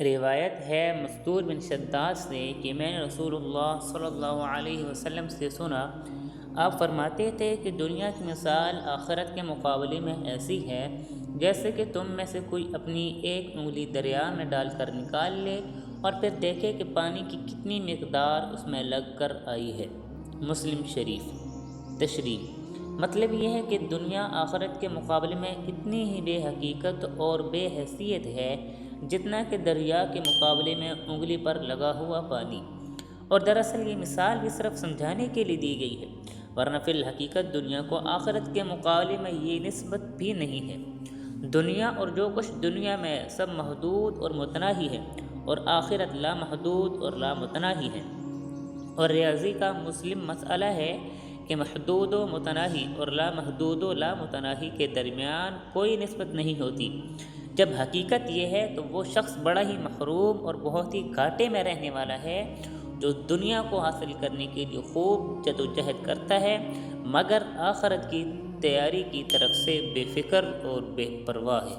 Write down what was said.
روایت ہے مستور بن شداد سے کہ میں نے رسول اللہ صلی اللہ علیہ وسلم سے سنا، آپ فرماتے تھے کہ دنیا کی مثال آخرت کے مقابلے میں ایسی ہے جیسے کہ تم میں سے کوئی اپنی ایک انگلی دریا میں ڈال کر نکال لے اور پھر دیکھے کہ پانی کی کتنی مقدار اس میں لگ کر آئی ہے۔ مسلم شریف۔ تشریح: مطلب یہ ہے کہ دنیا آخرت کے مقابلے میں اتنی ہی بے حقیقت اور بے حیثیت ہے جتنا کہ دریا کے مقابلے میں انگلی پر لگا ہوا پانی، اور دراصل یہ مثال بھی صرف سمجھانے کے لیے دی گئی ہے، ورنہ فی الحقیقت دنیا کو آخرت کے مقابلے میں یہ نسبت بھی نہیں ہے۔ دنیا اور جو کچھ دنیا میں سب محدود اور متناہی ہے، اور آخرت لامحدود اور لامتناہی ہے، اور ریاضی کا مسلم مسئلہ ہے کہ محدود و متناہی اور لامحدود و لامتناہی کے درمیان کوئی نسبت نہیں ہوتی۔ جب حقیقت یہ ہے تو وہ شخص بڑا ہی محروم اور بہت ہی گھاٹے میں رہنے والا ہے جو دنیا کو حاصل کرنے کے لیے خوب جدوجہد کرتا ہے مگر آخرت کی تیاری کی طرف سے بے فکر اور بے پرواہ ہے۔